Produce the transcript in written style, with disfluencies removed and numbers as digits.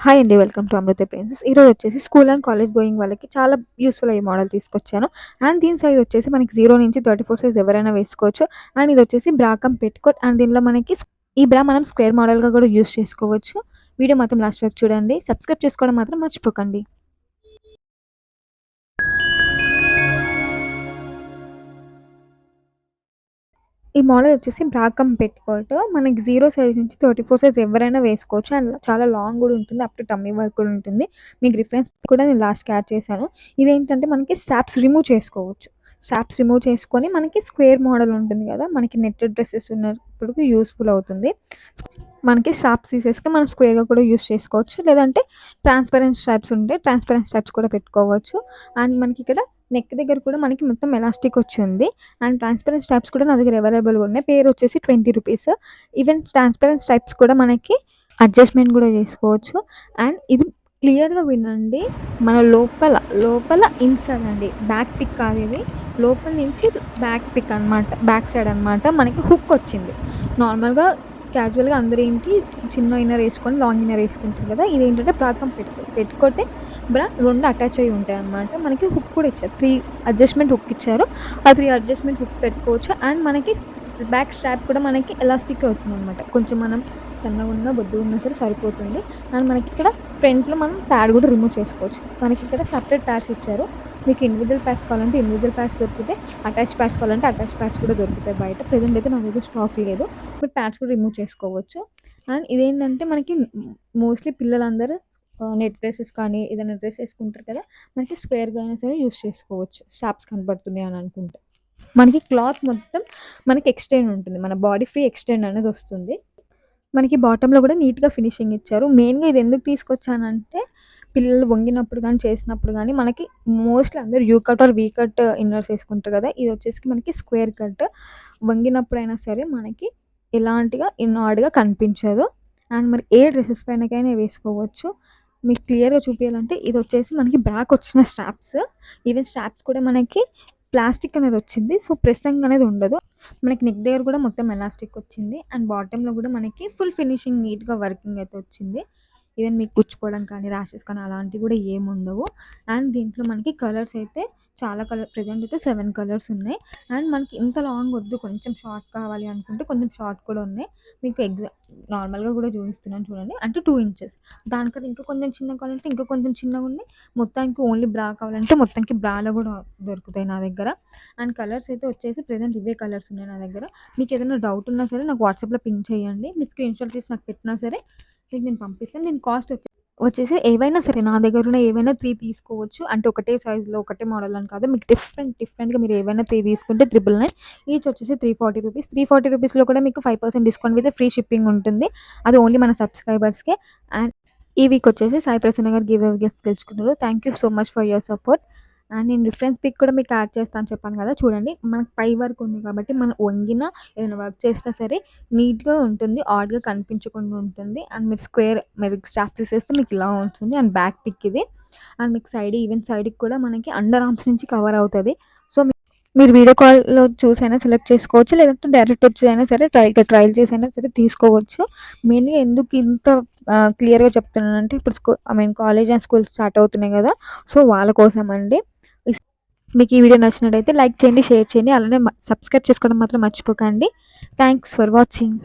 Hi అండి. Welcome to Amrutha princess. ఈరోజు వచ్చేసి స్కూల్ అండ్ కాలేజ్ గోయింగ్ వాళ్ళకి చాలా యూస్‌ఫుల్ అయ్యే మోడల్ తీసుకొచ్చాను. అండ్ దీని సైజ్ వచ్చేసి మనకి 0 నుంచి 34 సైజ్ ఎవరైనా వేసుకోవచ్చు. అండ్ ఇది వచ్చేసి బ్రా కమ్ పెట్టికోట్. అండ్ దీనిలో మనకి ఈ బ్రా మనం స్క్వేర్ మోడల్‌గా కూడా యూజ్ చేసుకోవచ్చు. వీడియో మాత్రం లాస్ట్ వరకు చూడండి. సబ్స్క్రైబ్ చేసుకోవడం మాత్రం మర్చిపోకండి. ఈ మోడల్ వచ్చేసి బ్రా కమ్ పెట్టికోట్. మనకి 0 సైజ్ నుంచి 34 సైజ్ ఎవరైనా వేసుకోవచ్చు. అండ్ చాలా లాంగ్ కూడా ఉంటుంది. అప్ టు టమ్మీ వరకు కూడా ఉంటుంది. మీకు రిఫరెన్స్ కూడా నేను లాస్ట్‌కి యాడ్ చేశాను. ఇదేంటంటే మనకి స్ట్రాప్స్ రిమూవ్ చేసుకోవచ్చు. స్ట్రాప్స్ రిమూవ్ చేసుకొని మనకి స్క్వేర్ మోడల్ ఉంటుంది కదా! మనకి నెట్టెడ్ డ్రెసెస్ ఉన్నప్పుడు యూజ్‌ఫుల్ అవుతుంది. మనకి స్ట్రాప్స్ తీసేసుకొని మనం స్క్వేర్‌గా కూడా యూజ్ చేసుకోవచ్చు. లేదంటే ట్రాన్స్‌పరెంట్ స్ట్రాప్స్ ఉంటే ట్రాన్స్‌పరెంట్ స్ట్రాప్స్ కూడా పెట్టుకోవచ్చు. అండ్ మనకి ఇక్కడ నెక్ దగ్గర కూడా మనకి మొత్తం ఎలాస్టిక్ వచ్చింది. అండ్ ట్రాన్స్‌పరెంట్ స్ట్రాప్స్ కూడా నా దగ్గర అవైలబుల్‌గా ఉన్నాయి. పేరు వచ్చేసి ₹20. ఈవెన్ ట్రాన్స్‌పరెంట్ స్ట్రాప్స్ కూడా మనకి అడ్జస్ట్‌మెంట్ కూడా చేసుకోవచ్చు. అండ్ ఇది క్లియర్‌గా వినండి. మన లోపల ఇన్సైడ్ అండి. బ్యాక్ పిక్ కాదు ఇది. లోపల నుంచి బ్యాక్ పిక్ అనమాట. బ్యాక్ సైడ్ అనమాట. మనకి హుక్ వచ్చింది. నార్మల్‌గా క్యాజువల్‌గా అందరేంటి చిన్న ఇన్నర్ ఏసుకొని లాంగ్ ఇన్నర్ ఏసుకుంటారు కదా! ఇదేంటంటే ప్రాకం పెట్టుకోటే బ్రా 2 అటాచ్ అయ్యి ఉంటాయన్నమాట. మనకి హుక్ కూడా ఇచ్చారు. 3 అడ్జస్ట్‌మెంట్ హుక్ ఇచ్చారు. ఆ 3 అడ్జస్ట్‌మెంట్ హుక్ పెట్టుకోవచ్చు. అండ్ మనకి బ్యాక్ స్ట్రాప్ కూడా మనకి ఎలాస్టిక్‌గా వచ్చిందనమాట. కొంచెం మనం సన్నగున్నా, బొద్దుగున్నా సరే సరిపోతుంది. అండ్ మనకిక్కడ ఫ్రంట్‌లో మనం ప్యాడ్ కూడా రిమూవ్ చేసుకోవచ్చు. మనకిక్కడ సెపరేట్ ప్యాడ్స్ ఇచ్చారు. మీకు ఇండివిడ్యువల్ ప్యాడ్స్ కావాలంటే ఇండివిడ్యువల్ ప్యాడ్స్ దొరుకుతాయి. అటాచ్ ప్యాడ్స్ కావాలంటే అటాచ్ ప్యాడ్స్ కూడా దొరుకుతాయి బయట. ప్రెజెంట్ అయితే నా దగ్గర స్టాక్ లేదు. బట్ ప్యాడ్స్ కూడా రిమూవ్ చేసుకోవచ్చు. అండ్ ఇదేంటంటే మనకి మోస్ట్‌లీ పిల్లలందరూ నెట్ డ్రెసెస్ కానీ ఏదైనా డ్రెస్ ఏసుకుంటారు కదా! మనకి స్క్వేర్‌గా అయినా సరే యూజ్ చేసుకోవచ్చు. స్ట్రాప్స్ కనపడుతున్నాయి అని అనుకుంటే. మనకి క్లాత్ మొత్తం మనకి ఎక్స్‌టెండ్ ఉంటుంది. మన బాడీ ఫ్రీ ఎక్స్‌టెండ్ అనేది వస్తుంది. మనకి బాటమ్‌లో కూడా నీట్‌గా ఫినిషింగ్ ఇచ్చారు. మెయిన్‌గా ఇది ఎందుకు తీసుకొచ్చానంటే పిల్లలు వంగినప్పుడు గానీ, చేసినప్పుడు గానీ మనకి మోస్ట్‌లీ అందరూ U cut or V cut inners ఏసుకుంటారు కదా! ఇది వచ్చేసి మనకి స్క్వేర్ కట్. వంగినప్పుడైనా సరే మనకి ఎలాంటిగా ఇన్నాడ్‌గా కనిపించదు. అండ్ మరి ఏ డ్రెసెస్ పైనకైనా వేసుకోవచ్చు. మీకు క్లియర్‌గా చూపియాలంటే ఇదొచ్చేసి మనకి బ్యాక్ వచ్చిన స్ట్రాప్స్. ఈవెన్ స్ట్రాప్స్ కూడా మనకి ప్లాస్టిక్ అనేది వచ్చింది. సో, ప్రెస్సింగ్ అనేది ఉండదు. మనకి నెక్ దగ్గర కూడా మొత్తం ఎలాస్టిక్ వచ్చింది. అండ్ బాటమ్‌లో కూడా మనకి ఫుల్ ఫినిషింగ్ నీట్‌గా వర్కింగ్ అయితే వచ్చింది. ఈవెన్ మీకు గుచ్చుకోవడం కానీ, ర్యాషెస్ కానీ అలాంటివి కూడా ఏముండవు. అండ్ దీంట్లో మనకి కలర్స్ అయితే చాలా ప్రెజెంట్ అయితే 7 కలర్స్ ఉన్నాయి. అండ్ మనకి ఇంత లాంగ్ వద్దు కొంచెం షార్ట్ కావాలి అనుకుంటే కొంచెం షార్ట్ కూడా ఉన్నాయి. మీకు నార్మల్‌గా కూడా చూపిస్తున్నాను చూడండి. అంటే 2 ఇంచెస్. దానికన్నా ఇంకా కొంచెం చిన్నగా కావాలంటే ఇంకా కొంచెం చిన్నగున్నాయి. మొత్తానికి ఓన్లీ బ్రా కావాలంటే మొత్తానికి బ్రాలో కూడా దొరుకుతాయి నా దగ్గర. అండ్ కలర్స్ అయితే వచ్చేసి ప్రెజెంట్ ఇవే కలర్స్ ఉన్నాయి నా దగ్గర. మీకేదైనా డౌట్ ఉన్నా సరే నాకు వాట్సాప్‌లో పింగ్ చేయండి. మీరు స్క్రీన్‌షాట్ తీసి నాకు పెట్టినా సరే మీకు నేను పంపిస్తాను. దీని కాస్ట్ వచ్చేసి ఏవైనా సరే నా దగ్గరున్న ఏవైనా 3 తీసుకోవచ్చు. అంటే ఒకటే సైజ్‌లో ఒకటే మోడల్ అని కాదు. మీకు డిఫరెంట్‌గా మీరు ఏవైనా 3 తీసుకుంటే 999 ఈచ్ వచ్చేసి రూ. 340 కూడా మీకు 5% డిస్కౌంట్ విత్ ఫ్రీ షిప్పింగ్ ఉంటుంది. అది ఓన్లీ మన సబ్స్క్రైబర్స్‌కే. అండ్ ఈ వీక్ వచ్చేసి సాయి ప్రసన్న గారు గివ్ అవే గిఫ్ట్ తెచ్చుకున్నారు. Thank you so much for your support. And నేను రిఫరెన్స్ పిక్ కూడా మీకు యాడ్ చేస్తాను చెప్పాను కదా! చూడండి. మనకు పై వరకు ఉంది కాబట్టి మనం వంగినా ఏదైనా వర్క్ చేసినా సరే నీట్‌గా ఉంటుంది. ఆడ్‌గా కనిపించకుండా ఉంటుంది. అండ్ మీరు స్ట్రాప్ తీసేస్తే మీకు ఇలా ఉంటుంది. అండ్ బ్యాక్ పిక్ ఇది. అండ్ మీకు ఈవెన్ సైడ్‌కి కూడా మనకి అండర్ ఆర్మ్స్ నుంచి కవర్ అవుతది. సో, మీరు వీడియో కాల్‌లో చూసైనా సెలెక్ట్ చేసుకోవచ్చు. లేదంటే డైరెక్ట్ వచ్చి అయినా సరే ట్రయల్ చేసైనా సరే తీసుకోవచ్చు. మెయిన్‌గా ఎందుకు ఇంత క్లియర్‌గా చెప్తున్నానంటే ఇప్పుడు కాలేజ్ అండ్ స్కూల్ స్టార్ట్ అవుతున్నాయి కదా! సో, వాళ్ళ కోసమండి. మీకు ఈ వీడియో నచ్చినట్టయితే లైక్ చేయండి, షేర్ చేయండి. అలానే సబ్స్క్రైబ్ చేసుకోవడం మాత్రం మర్చిపోకండి. Thanks for watching.